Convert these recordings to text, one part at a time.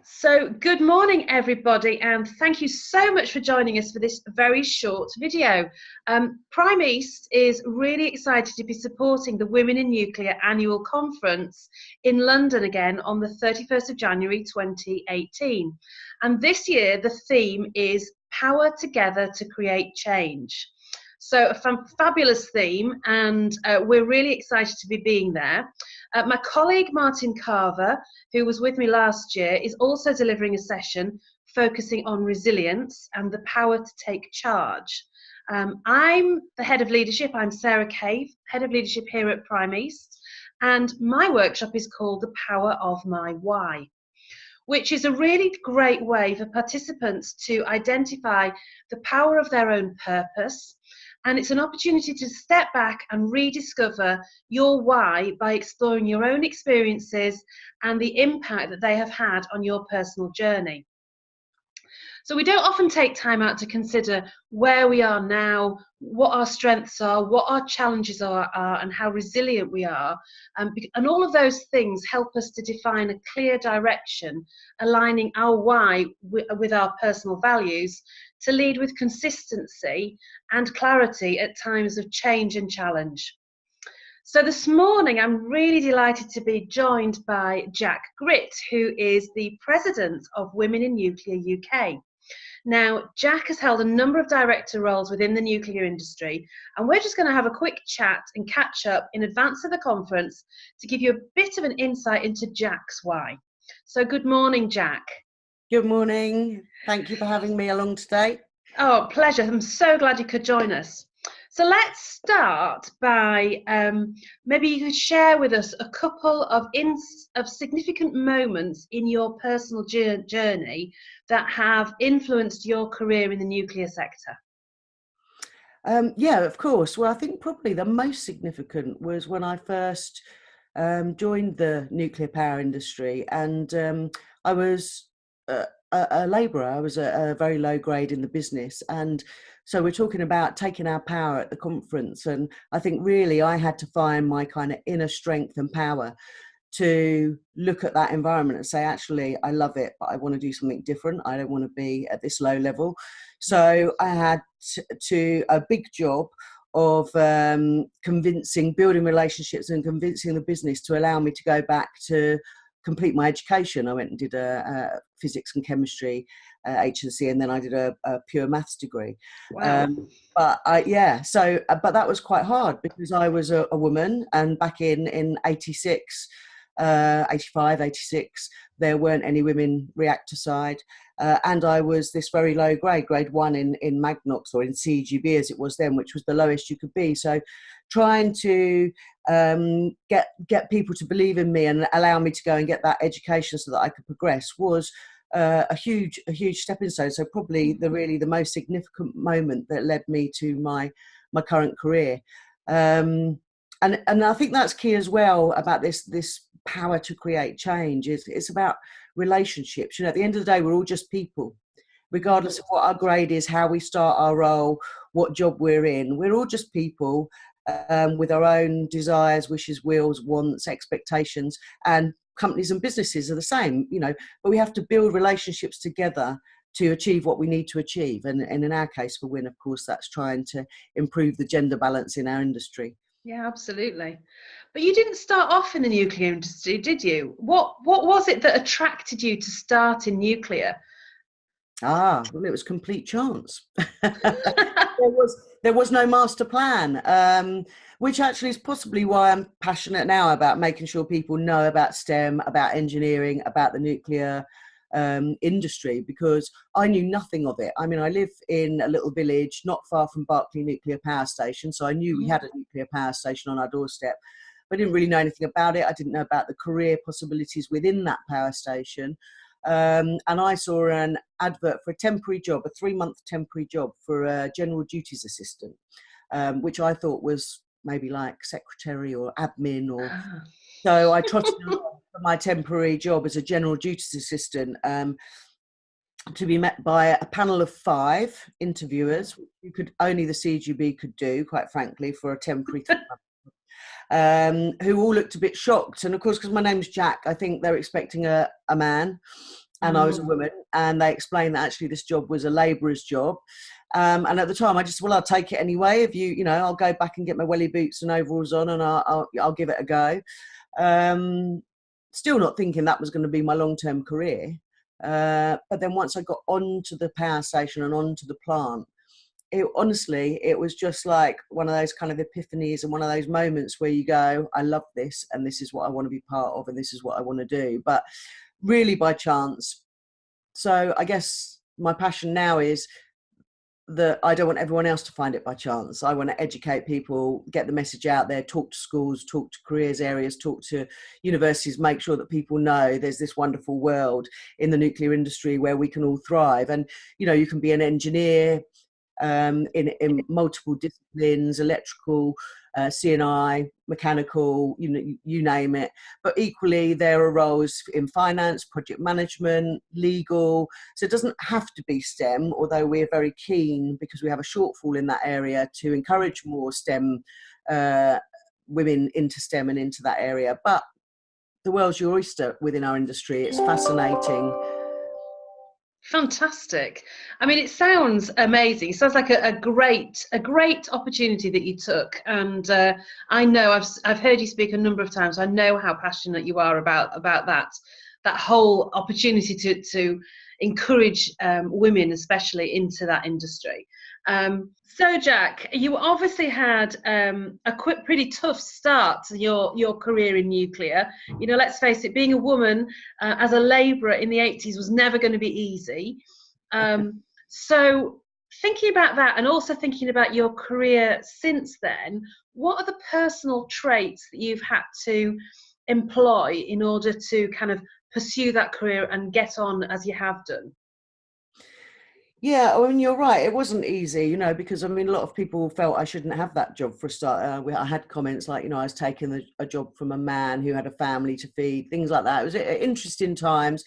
So good morning everybody, and thank you so much for joining us for this very short video. Primeast is really excited to be supporting the Women in Nuclear annual conference in London again on the 31st of January 2018. And this year the theme is Power Together to Create Change. So a fabulous theme, and we're really excited to be being there. My colleague Martin Carver, who was with me last year, is also delivering a session focusing on resilience and the power to take charge. I'm the head of leadership. I'm Sarah Cave, head of leadership here at Primeast, and my workshop is called The Power of My Why, which is a really great way for participants to identify the power of their own purpose. And it's an opportunity to step back and rediscover your why by exploring your own experiences and the impact that they have had on your personal journey. So we don't often take time out to consider where we are now, what our strengths are, what our challenges are and how resilient we are. And all of those things help us to define a clear direction, aligning our why with our personal values to lead with consistency and clarity at times of change and challenge. So this morning, I'm really delighted to be joined by Jack Gritt, who is the president of Women in Nuclear UK. Now, Jack has held a number of director roles within the nuclear industry, and we're just going to have a quick chat and catch up in advance of the conference to give you a bit of an insight into Jack's why. So good morning, Jack. Good morning. Thank you for having me along today. Oh, pleasure. I'm so glad you could join us. So let's start by maybe you could share with us a couple of significant moments in your personal journey that have influenced your career in the nuclear sector. Yeah, of course. Well, I think probably the most significant was when I first joined the nuclear power industry, and I was a labourer. I was a very low grade in the business, and so we're talking about taking our power at the conference, and I think really I had to find my kind of inner strength and power to look at that environment and say, actually, I love it, but I want to do something different. I don't want to be at this low level. So I had a big job of building relationships and convincing the business to allow me to go back to complete my education. I went and did a physics and chemistry HNC, and then I did a pure maths degree. Wow. But that was quite hard because I was a woman, and back in 86, 85, 86, there weren't any women reactor side, and I was this very low grade 1 in Magnox, or in CGB as it was then, which was the lowest you could be. So trying to get people to believe in me and allow me to go and get that education so that I could progress was a huge stepping stone. So probably the most significant moment that led me to my current career. And I think that's key as well about this power to create change. It's about relationships. You know, at the end of the day, we're all just people, regardless of what our grade is, how we start our role, what job we're in. We're all just people with our own desires, wishes, wills, wants, expectations, and companies and businesses are the same, you know, but we have to build relationships together to achieve what we need to achieve. And in our case for WiN, of course, that's trying to improve the gender balance in our industry. Yeah, absolutely. But you didn't start off in the nuclear industry, did you? What was it that attracted you to start in nuclear? Well, it was complete chance. there was no master plan, which actually is possibly why I'm passionate now about making sure people know about STEM, about engineering, about the nuclear industry, because I knew nothing of it. I mean, I live in a little village not far from Berkeley Nuclear Power Station, so I knew we had a nuclear power station on our doorstep, but I didn't really know anything about it. I didn't know about the career possibilities within that power station. And I saw an advert for a temporary job, a 3-month temporary job for a general duties assistant, which I thought was maybe like secretary or admin, or so I trotted along for my temporary job as a general duties assistant, to be met by a panel of 5 interviewers, only the CGB could do, quite frankly, for a temporary who all looked a bit shocked. And of course, because my name's Jack, I think they're expecting a man. and I was a woman, and they explained that actually this job was a labourer's job. And at the time, I just, well, I'll take it anyway. If you know, I'll go back and get my welly boots and overalls on, and I'll give it a go. Still not thinking that was going to be my long-term career. But then once I got onto the power station and onto the plant, honestly, it was just like one of those kind of epiphanies and one of those moments where you go, I love this, and this is what I want to be part of, and this is what I want to do. But really by chance. So I guess my passion now is that I don't want everyone else to find it by chance. I want to educate people, get the message out there, talk to schools, talk to careers areas, talk to universities, make sure that people know there's this wonderful world in the nuclear industry where we can all thrive. And, you know, you can be an engineer in multiple disciplines, electrical, C&I, mechanical, you name it. But equally, there are roles in finance, project management, legal. So it doesn't have to be STEM, although we're very keen, because we have a shortfall in that area, to encourage more STEM women into STEM and into that area. But the world's your oyster within our industry. It's fascinating. Fantastic. I mean, it sounds amazing. It sounds like a great opportunity that you took. And I know I've heard you speak a number of times. I know how passionate you are about that whole opportunity to encourage women, especially, into that industry. So, Jack, you obviously had a pretty tough start to your career in nuclear. You know, let's face it, being a woman as a labourer in the 80s was never going to be easy. So, thinking about that, and also thinking about your career since then, what are the personal traits that you've had to employ in order to kind of pursue that career and get on as you have done? Yeah, I mean, you're right. It wasn't easy, you know, because I mean, a lot of people felt I shouldn't have that job for a start. I had comments like, you know, I was taking a job from a man who had a family to feed, things like that. It was interesting times.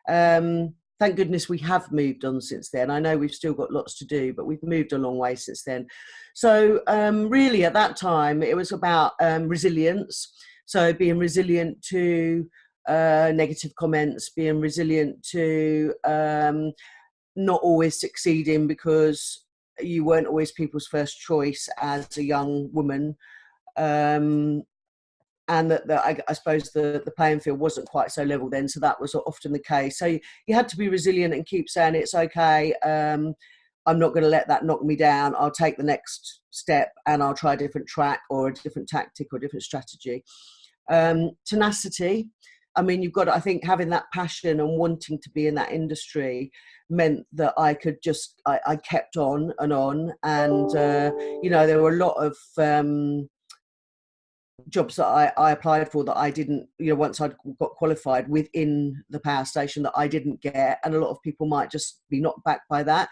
Thank goodness we have moved on since then. I know we've still got lots to do, but we've moved a long way since then. So really, at that time, it was about resilience. So being resilient to negative comments, being resilient to not always succeeding because you weren't always people's first choice as a young woman. And that I suppose the playing field wasn't quite so level then. So that was often the case. So you had to be resilient and keep saying it's okay. I'm not going to let that knock me down. I'll take the next step and I'll try a different track or a different tactic or a different strategy. Tenacity. I mean, you've got to, I think having that passion and wanting to be in that industry meant that I could just, I kept on. And, you know, there were a lot of jobs that I applied for that I didn't, you know, once I'd got qualified within the power station that I didn't get. And a lot of people might just be knocked back by that.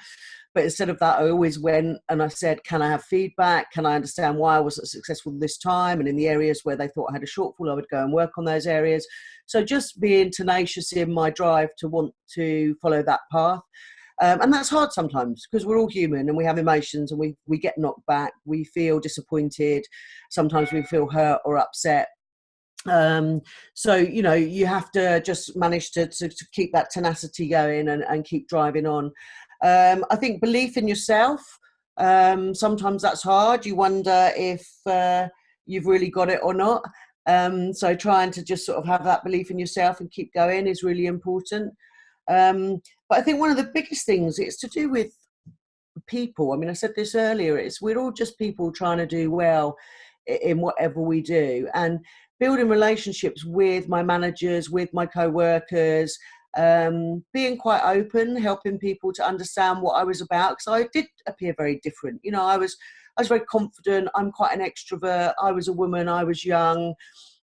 But instead of that, I always went and I said, can I have feedback? Can I understand why I wasn't successful this time? And in the areas where they thought I had a shortfall, I would go and work on those areas. So just being tenacious in my drive to want to follow that path. And that's hard sometimes because we're all human and we have emotions and we get knocked back. We feel disappointed. Sometimes we feel hurt or upset. So, you know, you have to just manage to keep that tenacity going and keep driving on. I think belief in yourself, sometimes that's hard. You wonder if you've really got it or not. So trying to just sort of have that belief in yourself and keep going is really important. But I think one of the biggest things, it's to do with people. I mean, I said this earlier, we're all just people trying to do well in whatever we do, and building relationships with my managers, with my co-workers, being quite open, helping people to understand what I was about, because I did appear very different. You know, I was very confident. I'm quite an extrovert. I was a woman. I was young.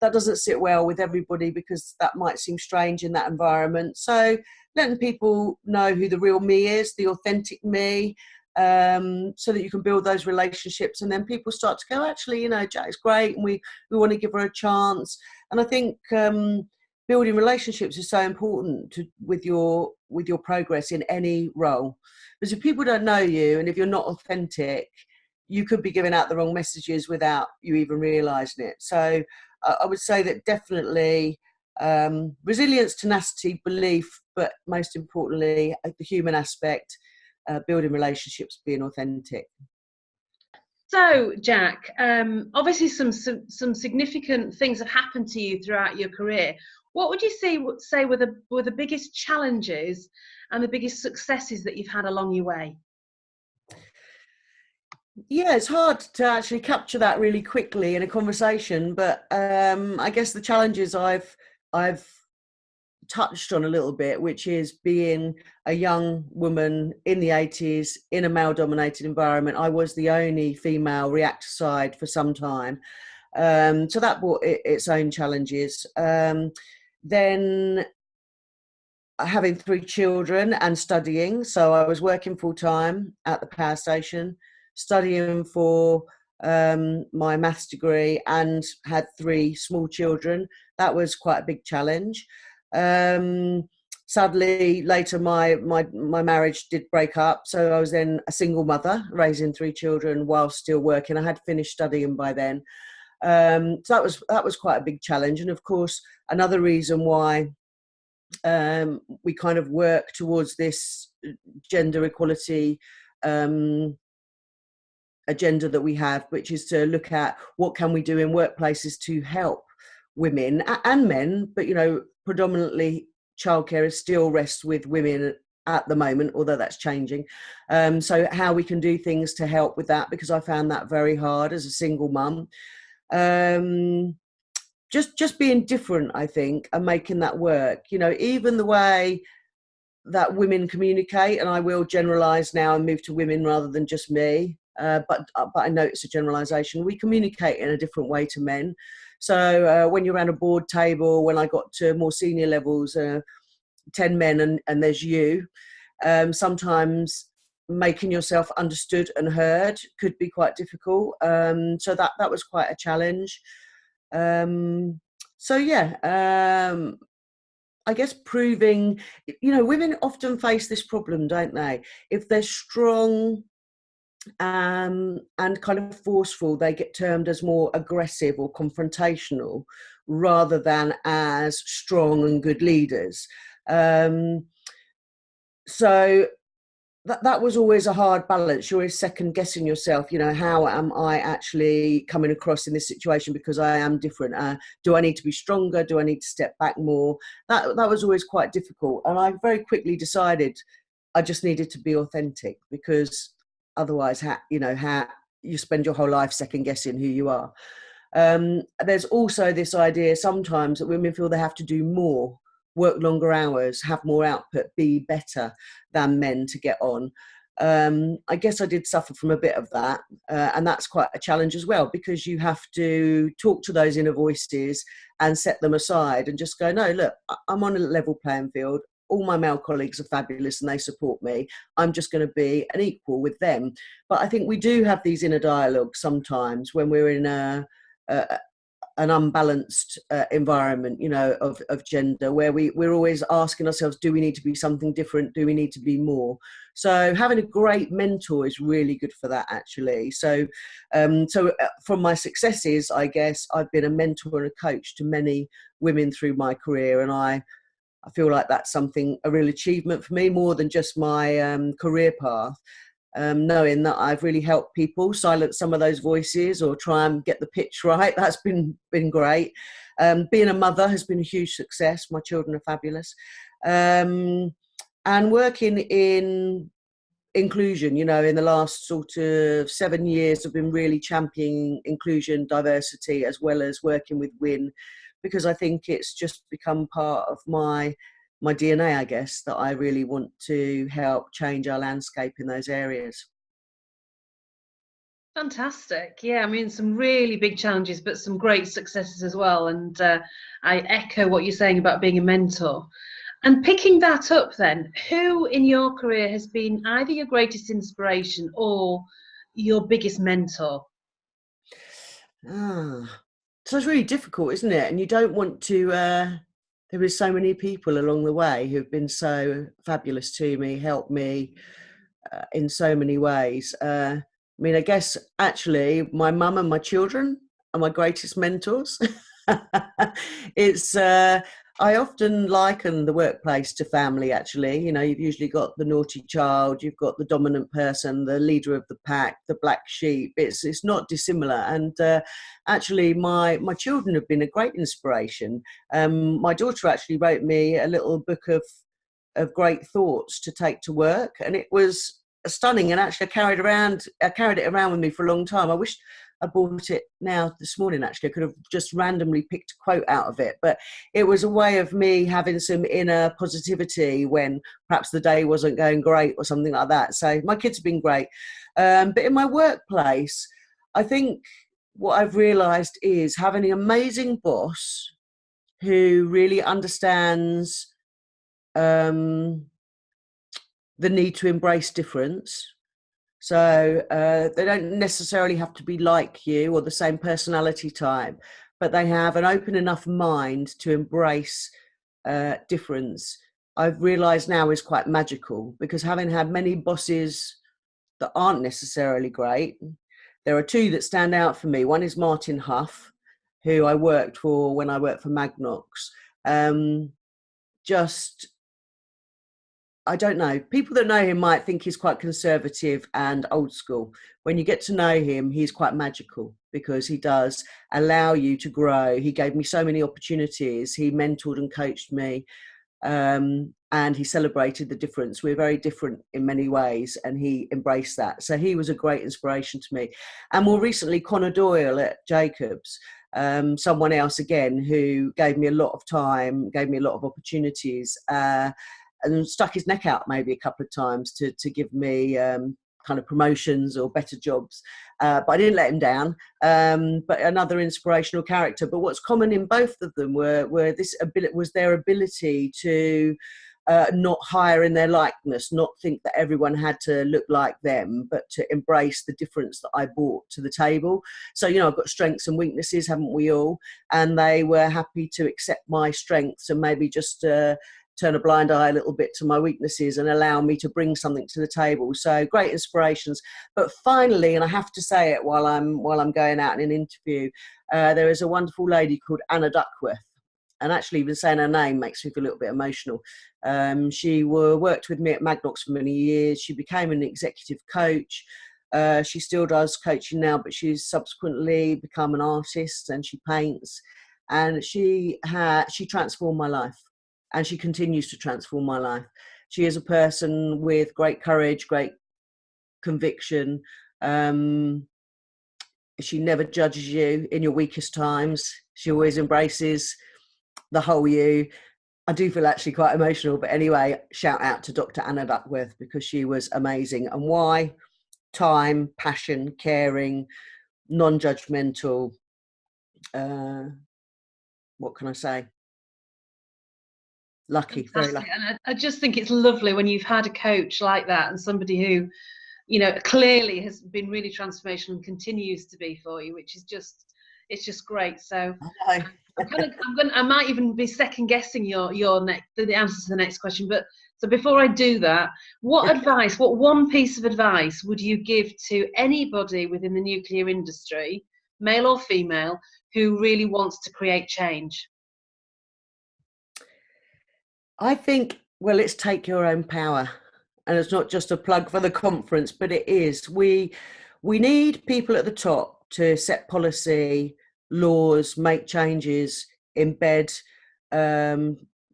That doesn't sit well with everybody because that might seem strange in that environment. So letting people know who the real me is, the authentic me, so that you can build those relationships, and then people start to go, actually, you know, Jack's great, and we want to give her a chance. And I think building relationships is so important with your progress in any role, because if people don't know you and if you're not authentic, you could be giving out the wrong messages without you even realising it. So I would say that definitely Resilience, tenacity, belief, but most importantly, the human aspect, building relationships, being authentic. So, Jack, obviously some significant things have happened to you throughout your career. What would you say were the biggest challenges and the biggest successes that you've had along your way? Yeah, it's hard to actually capture that really quickly in a conversation, but I guess the challenges I've touched on a little bit, which is being a young woman in the 80s in a male-dominated environment. I was the only female reactor side for some time, so that brought its own challenges. Then having 3 children and studying, so I was working full-time at the power station, studying for my maths degree, and had 3 small children. That was quite a big challenge. Sadly, later my marriage did break up, so I was then a single mother raising 3 children while still working. I had finished studying by then, so that was quite a big challenge. And of course, another reason why we kind of work towards this gender equality agenda that we have, which is to look at what can we do in workplaces to help women and men, but predominantly childcare still rests with women at the moment, although that's changing. So how we can do things to help with that, because I found that very hard as a single mum. Just being different, I think, and making that work. Even the way that women communicate, and I will generalise now and move to women rather than just me, but I know it's a generalisation. We communicate in a different way to men. So when you're around a board table, when I got to more senior levels, 10 men and there's you, sometimes making yourself understood and heard could be quite difficult. So that was quite a challenge. So yeah, I guess proving, women often face this problem, don't they? If they're strong and kind of forceful, they get termed as more aggressive or confrontational rather than as strong and good leaders. So that was always a hard balance. You're always second guessing yourself. How am I actually coming across in this situation, because I am different? Do I need to be stronger? Do I need to step back more? That was always quite difficult. And I very quickly decided I just needed to be authentic, because otherwise, how you spend your whole life second guessing who you are. There's also this idea sometimes that women feel they have to do more, work longer hours, have more output, be better than men to get on. I guess I did suffer from a bit of that, and that's quite a challenge as well, because you have to talk to those inner voices and set them aside and just go, no, look, I'm on a level playing field. All my male colleagues are fabulous and they support me. I'm just going to be an equal with them. But I think we do have these inner dialogues sometimes when we're in an unbalanced environment, of gender, where we're always asking ourselves, do we need to be something different? Do we need to be more? So having a great mentor is really good for that, actually. So from my successes, I guess I've been a mentor and a coach to many women through my career, and I feel like that's a real achievement for me, more than just my career path. Knowing that I've really helped people silence some of those voices or try and get the pitch right. That's been great. Being a mother has been a huge success. My children are fabulous. And working in inclusion, in the last sort of 7 years, I've been really championing inclusion, diversity, as well as working with WiN, because I think it's just become part of my DNA, I guess, that I really want to help change our landscape in those areas. Fantastic. Yeah, I mean, some really big challenges, but some great successes as well. And I echo what you're saying about being a mentor. And picking that up then, who in your career has been either your greatest inspiration or your biggest mentor? So it's really difficult, isn't it? And you don't want to, there is so many people along the way who've been so fabulous to me, helped me in so many ways. I guess actually my mum and my children are my greatest mentors. It's I often liken the workplace to family, actually. You know, you've usually got the naughty child, you've got the dominant person, the leader of the pack, the black sheep. It's not dissimilar. And actually, my children have been a great inspiration. My daughter actually wrote me a little book of great thoughts to take to work, and it was stunning. And actually, I carried it around with me for a long time. I wish I bought it now this morning. Actually, I could have just randomly picked a quote out of it, but it was a way of me having some inner positivity when perhaps the day wasn't going great or something like that. So my kids have been great, but in my workplace, I think what I've realised is having an amazing boss who really understands the need to embrace difference. So they don't necessarily have to be like you or the same personality type, but they have an open enough mind to embrace difference. I've realised now is quite magical, because having had many bosses that aren't necessarily great, there are two that stand out for me. One is Martin Huff, who I worked for when I worked for Magnox. Just I don't know. People that know him might think he's quite conservative and old school. When you get to know him, he's quite magical, because he does allow you to grow. He gave me so many opportunities. He mentored and coached me, and he celebrated the difference. We're very different in many ways, and he embraced that. So he was a great inspiration to me. And more recently, Connor Doyle at Jacobs, someone else again who gave me a lot of time, gave me a lot of opportunities, and stuck his neck out maybe a couple of times to give me kind of promotions or better jobs. But I didn't let him down. But another inspirational character. But what's common in both of them was their ability to not hire in their likeness, not think that everyone had to look like them, but to embrace the difference that I brought to the table. So, you know, I've got strengths and weaknesses, haven't we all? And they were happy to accept my strengths and maybe just turn a blind eye a little bit to my weaknesses and allow me to bring something to the table. So great inspirations. But finally, and I have to say it while I'm going out in an interview, there is a wonderful lady called Anna Duckworth. And actually even saying her name makes me feel a little bit emotional. She worked with me at Magnox for many years. She became an executive coach. She still does coaching now, but she's subsequently become an artist, and she paints. And she transformed my life. And she continues to transform my life. She is a person with great courage, great conviction. She never judges you in your weakest times. She always embraces the whole you. I do feel actually quite emotional, but anyway, shout out to Dr. Anna Duckworth, because she was amazing. And why? Time, passion, caring, non-judgmental. What can I say? Lucky, Fantastic. very lucky. And I just think it's lovely when you've had a coach like that, and somebody who, you know, clearly has been really transformational and continues to be for you, which is just, it's just great. So I might even be second guessing the answer to the next question. But so before I do that, what advice, what one piece of advice would you give to anybody within the nuclear industry, male or female, who really wants to create change? I think, well, it's take your own power. And it's not just a plug for the conference, but it is. We need people at the top to set policy, laws, make changes, embed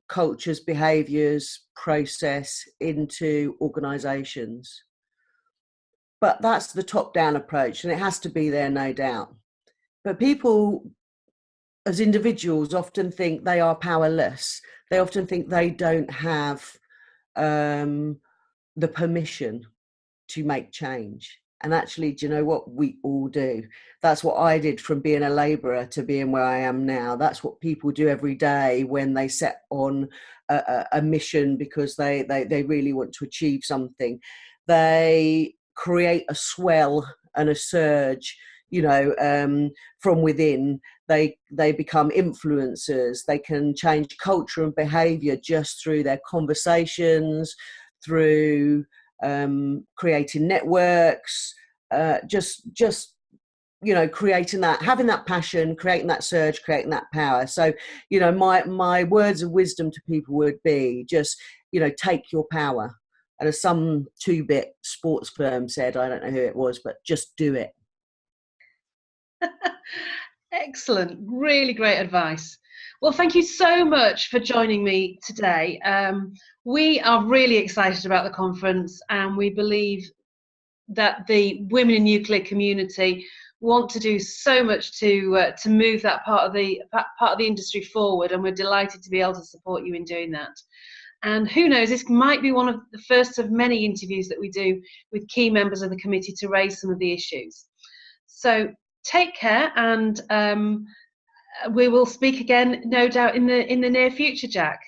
cultures, behaviours, process into organisations. But that's the top-down approach, and it has to be there, no doubt. But people, as individuals, often think they are powerless. They often think they don't have the permission to make change. And actually, do you know what? We all do. That's what I did from being a labourer to being where I am now. That's what people do every day when they set on a mission because they really want to achieve something. They create a swell and a surge, you know, from within. They become influencers. They can change culture and behaviour just through their conversations, through creating networks, just you know, creating that, having that passion, creating that surge, creating that power. So, you know, my words of wisdom to people would be just, you know, take your power. And as some two-bit sports firm said, I don't know who it was, but just do it. Excellent. Really great advice. Well, thank you so much for joining me today. We are really excited about the conference, and we believe that the women in nuclear community want to do so much to move that part of the industry forward, and we're delighted to be able to support you in doing that. And who knows, this might be one of the first of many interviews that we do with key members of the committee to raise some of the issues. So take care, and we will speak again, no doubt, in the near future, Jack.